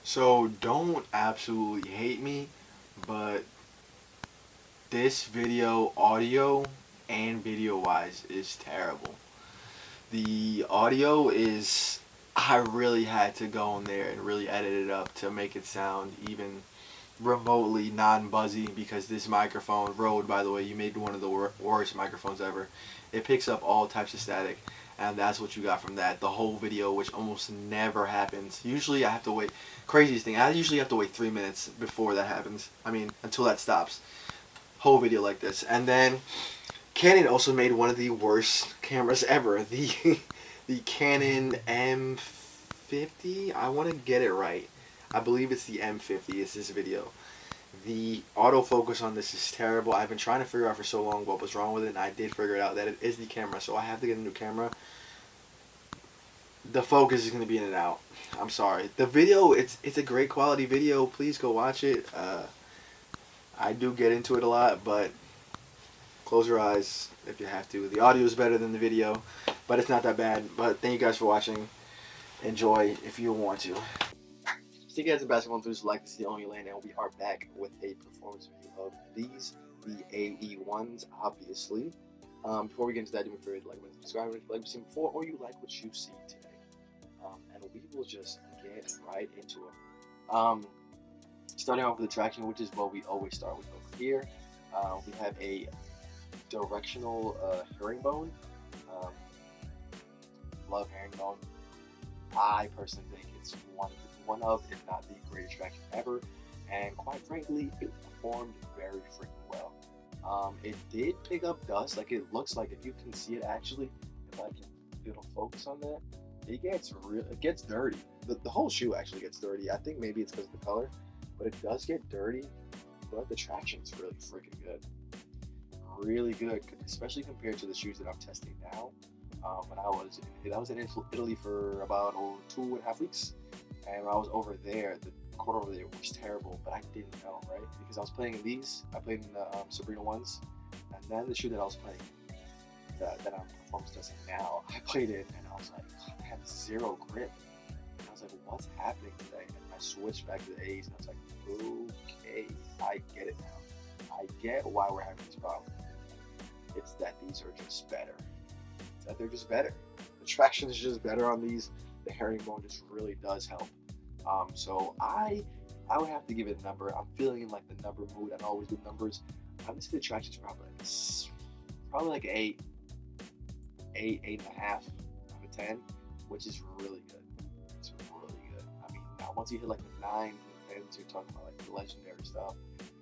So don't absolutely hate me, but this video, audio and video wise, is terrible. The audio is, I really had to go in there and really edit it up to make it sound even remotely non-buzzy, because this microphone, Rode, by the way, you made one of the worst microphones ever. It picks up all types of static, and that's what you got from that. The whole video, which almost never happens. Usually I have to wait, craziest thing, I usually have to wait 3 minutes before that happens. I mean, until that stops. Whole video like this. And then Canon also made one of the worst cameras ever. The Canon M50. I want to get it right. I believe it's the M50. It's this video. The autofocus on this is terrible. I've been trying to figure out for so long what was wrong with it, and I did figure it out that it is the camera. So I have to get a new camera. The focus is going to be in and out. I'm sorry. The video, it's a great quality video. Please go watch it. I do get into it a lot, but close your eyes if you have to. The audio is better than the video, but it's not that bad. But thank you guys for watching. Enjoy if you want to. So you guys and basketball enthusiasts like to see the only lane, and we are back with a performance review of these, the AE1s, obviously. Before we get into that, do me a favor to like and subscribe if you like what you've seen before, or you like what you see today. And we will just get right into it. Starting off with the traction, which is what we always start with over here. We have a directional herringbone. Love herringbone. I personally think it's one of, if not the greatest traction ever, and quite frankly, it performed very freaking well. It did pick up dust. Like, it looks like, if you can see it actually, if I can, it'll focus on that. It gets dirty. The whole shoe actually gets dirty. I think maybe it's because of the color, but it does get dirty. But the traction is really freaking good. Really good, especially compared to the shoes that I'm testing now. When I was in Italy for about 2.5 weeks, and when I was over there, the court over there was terrible, but I didn't know, right? Because I was playing in these, I played in the Sabrina ones, and then the shoe that I was playing, that I'm performance testing now, I played it, and I was like, I had zero grip. And I was like, what's happening today? And I switched back to the A's, and I was like, okay, I get it now. I get why we're having this problem. It's that these are just better. It's that they're just better. The traction is just better on these. The herringbone just really does help. So I would have to give it a number. I'm feeling in like the number mood. I always do numbers. I'm gonna say the traction is probably like 8, 8.5 out of 10, which is really good. It's really good. I mean, now once you hit like the 9s and 10s, you're talking about like the legendary stuff.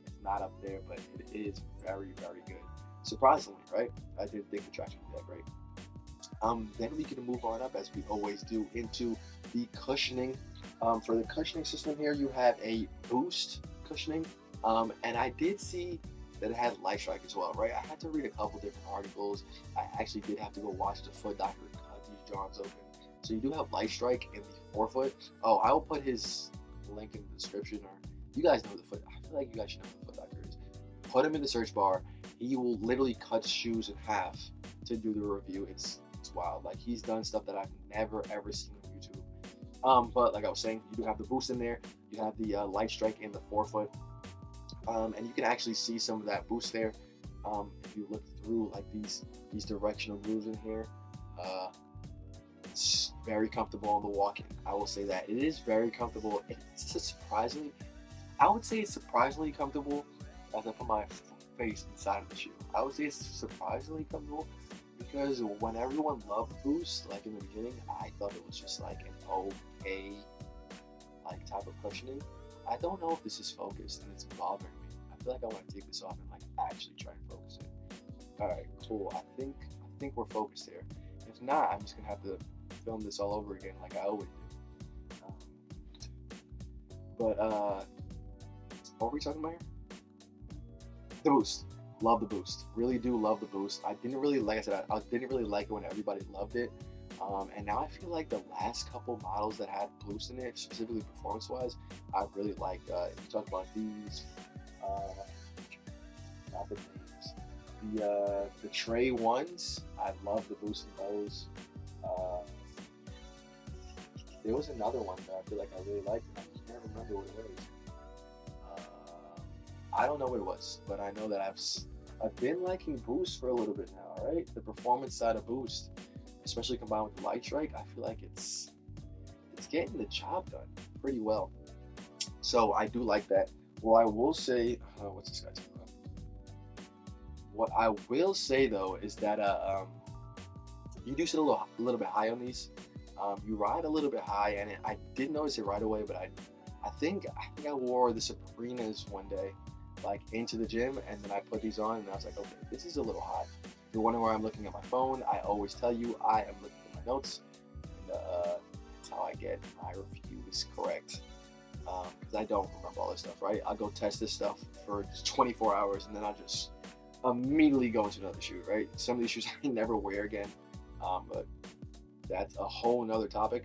It's not up there, but it is very, very good. Surprisingly, right? I didn't think the traction would be that great. Then we can move on up, as we always do, into the cushioning. For the cushioning system here, you have a boost cushioning, and I did see that it had light strike as well, right? I had to read a couple different articles. I actually did have to go watch the foot doctor cut these drawings open. So you do have light strike in the forefoot. Oh, I will put his link in the description, or you guys know the foot. I feel like you guys should know who the foot doctor is. Put him in the search bar. He will literally cut shoes in half to do the review. It's wild. Like, he's done stuff that I've never ever seen on YouTube. But like I was saying, you do have the boost in there. You have the light strike in the forefoot, and you can actually see some of that boost there. If you look through like these directional moves in here, it's very comfortable on the walk-in. I will say that it is very comfortable. It's surprisingly, I would say it's surprisingly comfortable as I put my face inside of the shoe. I would say it's surprisingly comfortable, because when everyone loved Boost, like in the beginning, I thought it was just like an okay like type of cushioning. I don't know if this is focused, and it's bothering me. I feel like I want to take this off and like actually try and focus it. Alright, cool. I think we're focused here. If not, I'm just gonna have to film this all over again like I always do. What were we talking about here? The boost. Love the boost. Really do love the boost. I didn't really, like I said, I didn't really like it when everybody loved it. And now I feel like the last couple models that had boost in it, specifically performance-wise, I really like. If you talk about these, not the names, the Tray ones, I love the boost in those. There was another one that I feel like I really liked, and I can't remember I don't know what it was, but I know that I've been liking Boost for a little bit now, right? The performance side of Boost, especially combined with the Light Strike, I feel like it's getting the job done pretty well. So I do like that. Well, I will say, what's this guy talking about? What I will say though is that you do sit a little bit high on these. You ride a little bit high, and I did notice it right away, but I think I wore the Sabrinas one day, like into the gym, and then I put these on, and I was like, okay, this is a little high. If you're wondering where I'm looking at my phone, I always tell you I am looking at my notes, and that's how I get my reviews correct. Because I don't remember all this stuff, right? I'll go test this stuff for just 24 hours, and then I'll just immediately go into another shoe, right? Some of these shoes I never wear again, but that's a whole nother topic.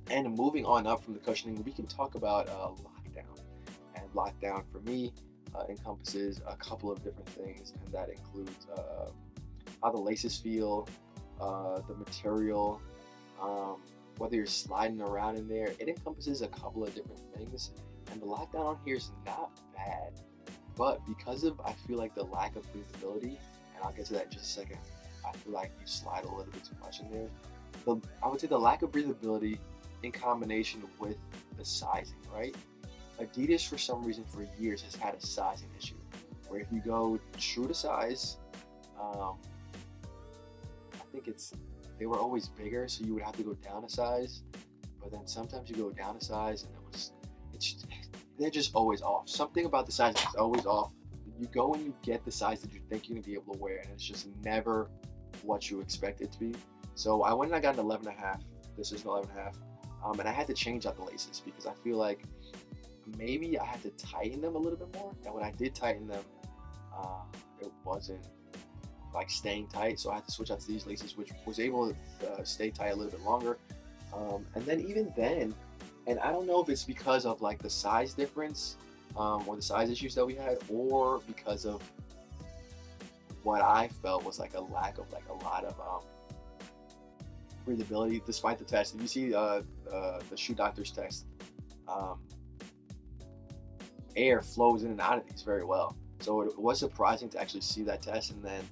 And moving on up from the cushioning, we can talk about lockdown. And lockdown for me encompasses a couple of different things, and that includes how the laces feel, the material, whether you're sliding around in there. It encompasses a couple of different things, and the lockdown on here is not bad. But because of, I feel like, the lack of breathability, and I'll get to that in just a second, I feel like you slide a little bit too much in there. I would say the lack of breathability in combination with the sizing, right? Adidas, for some reason, for years has had a sizing issue, where if you go true to size, I think they were always bigger, so you would have to go down a size. But then sometimes you go down a size, and they're just always off. Something about the sizing is always off. You go and you get the size that you think you're gonna be able to wear, and it's just never what you expect it to be. So I went and I got an 11 and a half. This is an 11 and a half. And I had to change out the laces because I feel like maybe I had to tighten them a little bit more. And when I did tighten them, it wasn't like staying tight. So I had to switch out to these laces, which was able to stay tight a little bit longer. And then even then, and I don't know if it's because of like the size difference or the size issues that we had, or because of what I felt was like a lack of like a lot of breathability despite the test. If you see the shoe doctor's test, air flows in and out of these very well. So it was surprising to actually see that test and then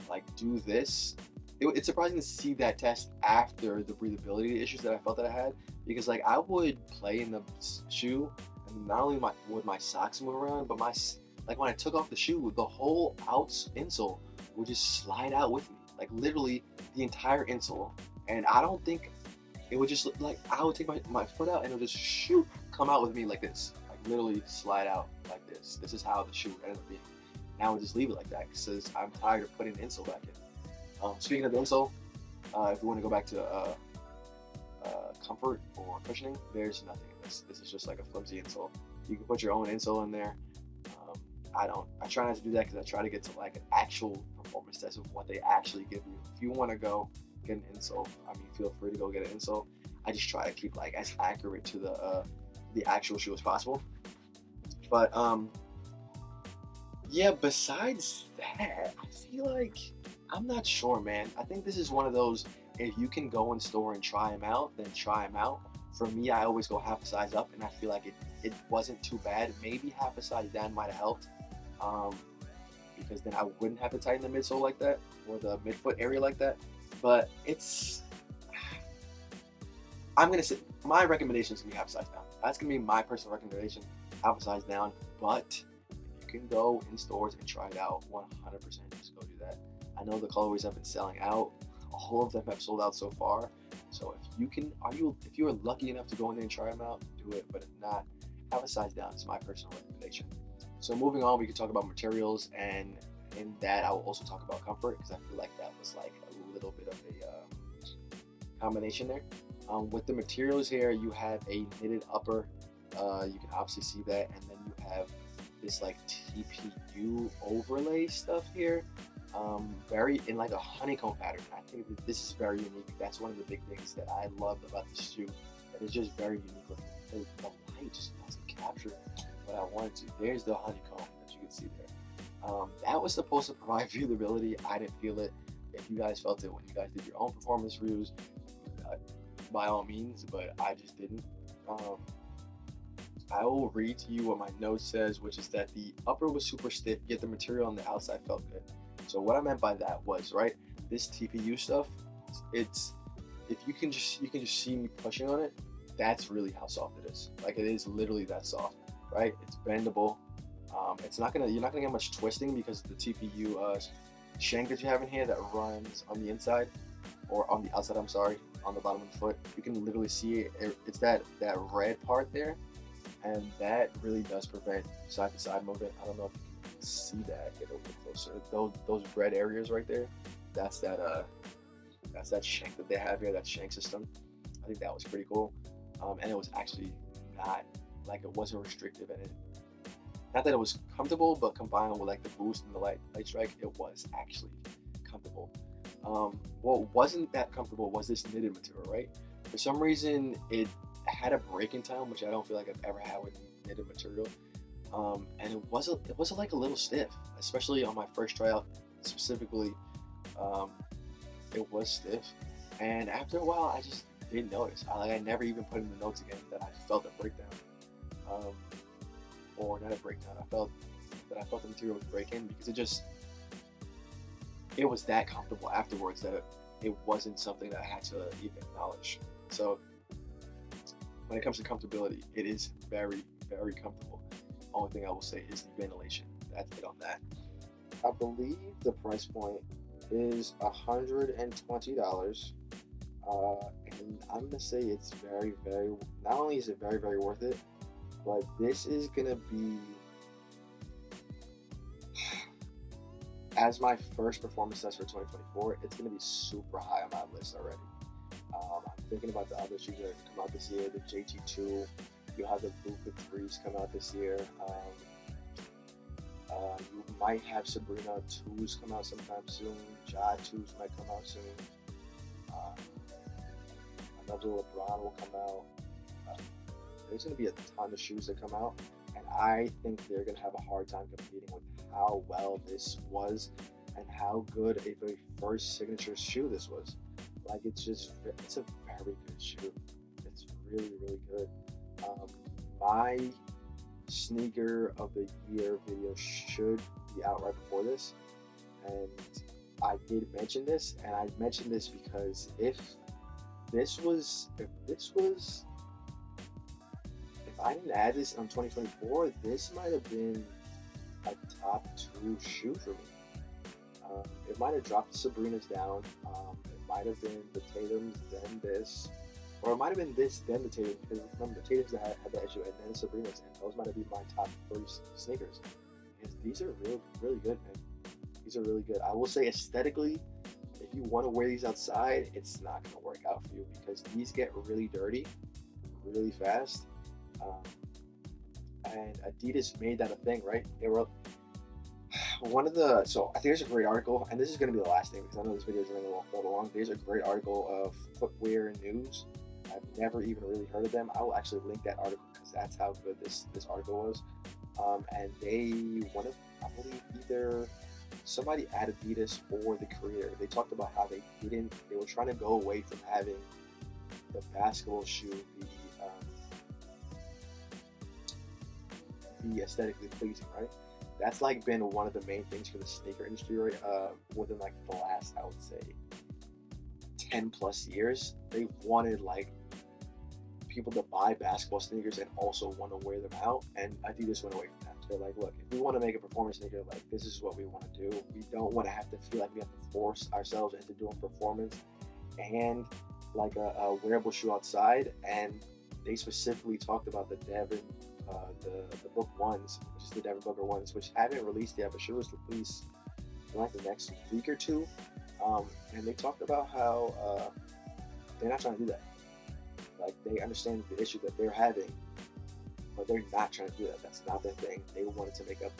like do this. It's surprising to see that test after the breathability issues that I felt that I had, because like I would play in the shoe, and not only would my socks move around, but like when I took off the shoe, the whole insole would just slide out with me, like literally the entire insole. And I don't think it would just like I would take my foot out and it would just shoot come out with me like this, like literally slide out like this. This is how the shoe ended up being. Now I would just leave it like that because I'm tired of putting the insole back in. Speaking of the insole, if you want to go back to comfort or cushioning, there's nothing in this. This is just like a flimsy insole. You can put your own insole in there. I try not to do that because I try to get to like an actual performance test of what they actually give you. If you want to go get an insole, I mean, feel free to go get an insole. I just try to keep like as accurate to the actual shoe as possible. But yeah, besides that, I feel like I'm not sure, man. I think this is one of those, if you can go in store and try them out, then try them out. For me, I always go half a size up, and I feel like it wasn't too bad. Maybe half a size down might have helped, because then I wouldn't have to tighten the midsole like that, or the midfoot area like that. But I'm going to say, my recommendation is going to be half a size down. That's going to be my personal recommendation, half a size down. But if you can go in stores and try it out, 100% just go do that. I know the colorways have been selling out. All of them have sold out so far. So if you can, if you are lucky enough to go in there and try them out, do it. But if not, have a size down. It's my personal recommendation. So moving on, we can talk about materials, and in that I will also talk about comfort, because I feel like that was like a little bit of a combination there. With the materials here, you have a knitted upper. You can obviously see that, and then you have this like TPU overlay stuff here. Very in like a honeycomb pattern. I think that this is very unique. That's one of the big things that I loved about this shoe. That is just very unique looking. The light just doesn't capture what I wanted to. There's the honeycomb that you can see there. That was supposed to provide viewability. I didn't feel it. If you guys felt it when you guys did your own performance reviews, by all means, but I just didn't. I will read to you what my note says, which is that the upper was super stiff, yet the material on the outside felt good. So what I meant by that was, right, this TPU stuff, it's if you can just see me pushing on it, that's really how soft it is. Like it is literally that soft, right? It's bendable. It's not gonna You're not gonna get much twisting because the TPU shank that you have in here that runs on the inside or on the outside. I'm sorry, on the bottom of the foot. You can literally see it. It's that red part there, and that really does prevent side to side movement. I don't know if you can see that. Get a little closer. Those red areas right there. That's that shank that they have here. That shank system. I think that was pretty cool. And it was actually not like it wasn't restrictive, and it not that it was comfortable, but combined with like the boost and the light strike, it was actually comfortable. What wasn't that comfortable was this knitted material, right? For some reason, it had a break-in time, which I don't feel like I've ever had with knitted material. And it was like a little stiff, especially on my first tryout specifically. Um, it was stiff, and after a while, I just didn't notice. I never even put in the notes again that I felt a breakdown, um, or not a breakdown. I felt the material was breaking because it was that comfortable afterwards that it wasn't something that I had to even acknowledge. So when it comes to comfortability, it is very, very comfortable. Only thing I will say is the ventilation. That's it on that. I believe the price point is $120. And I'm gonna say it's very, very. Not only is it very, very worth it, but this is gonna be as my first performance test for 2024. It's gonna be super high on my list already. I'm thinking about the other shoes that are gonna come out this year. The JT2. You'll have the Luka 3s come out this year. You might have Sabrina 2s come out sometime soon. Ja 2s might come out soon. Another LeBron will come out. There's going to be a ton of shoes that come out, and I think they're going to have a hard time competing with how well this was and how good a very first signature shoe this was. Like it's a very good shoe. It's really, really good. My sneaker of the year video should be out right before this, and I did mention this, and I mentioned this because if I didn't add this on 2024, this might have been a top 2 shoe for me. It might have dropped the Sabrinas down. It might have been the Tatum's, then this, or it might have been this, then the Tatum. Because remember, the Tatum's that had that issue, and then the Sabrinas, and those might have been my top 3 sneakers. Because these are really, really good, man. These are really good. I will say aesthetically, if you want to wear these outside, it's not going to work out for you because these get really dirty really fast. And Adidas made that a thing, right? They were so I think there's a great article, and this is going to be the last thing because I know this video is running a little long. There's a great article of Footwear News. I've never even really heard of them. I will actually link that article because that's how good this article was. And they I believe either somebody at Adidas or the creator, they talked about how they were trying to go away from having the basketball shoe be aesthetically pleasing, right? That's like been one of the main things for the sneaker industry, right? Within like the last, I would say, 10 plus years. They wanted like people to buy basketball sneakers and also want to wear them out, and Adidas went away from that. They're like, look, if we want to make a performance sneaker, like this is what we want to do. We don't want to have to feel like we have to force ourselves into doing performance and like a wearable shoe outside. And they specifically talked about the Devin, the Book ones, which is the Devin Booker ones, which haven't released yet, but should release in like the next week or two. And they talked about how they're not trying to do that. Like they understand the issue that they're having, but they're not trying to do that. That's not their thing. They wanted to make a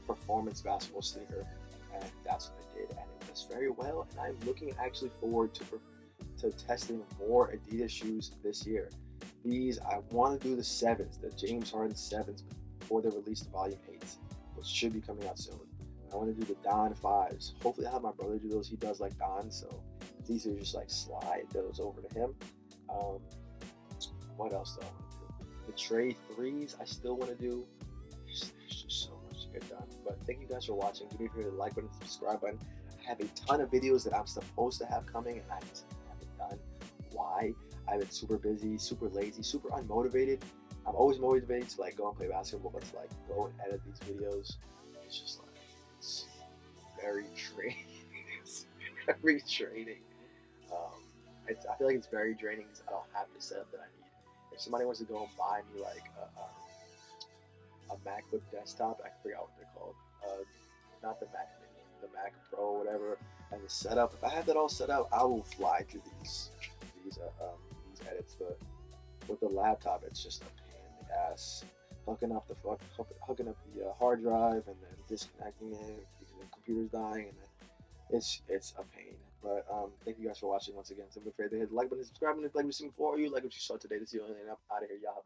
performance basketball sneaker, and that's what they did, and it does very well. And I'm looking actually forward to testing more Adidas shoes this year. I want to do the 7s, the James Harden 7s, before they release the Volume 8s, which should be coming out soon. I want to do the Don 5s. Hopefully I'll have my brother do those. He does like Don, so it's easier to just like slide those over to him. What else do I want to do? The trade threes I still want to do. There's just so much to get done. But thank you guys for watching. Do me a favor, the like button, subscribe button. I have a ton of videos that I'm supposed to have coming, and I just haven't done. Why? I've been super busy, super lazy, super unmotivated. I'm always motivated to like go and play basketball, but to like go and edit these videos, it's just like it's very draining. It's very draining. Um, I feel like it's very draining because I don't have the setup that I need. If somebody wants to go and buy me like a MacBook desktop, I forgot what they're called. Not the Mac Mini, the Mac Pro, or whatever, and the setup. If I have that all set up, I will fly through these these edits. But with the laptop, it's just a pain in the ass. Hooking up the hard drive and then disconnecting it because the computer's dying, and then it's a pain. But thank you guys for watching once again. So I'm afraid to hit the like button, subscribe, and if like we've seen before, you like what you saw today. This is the only thing. I'm out of here, y'all.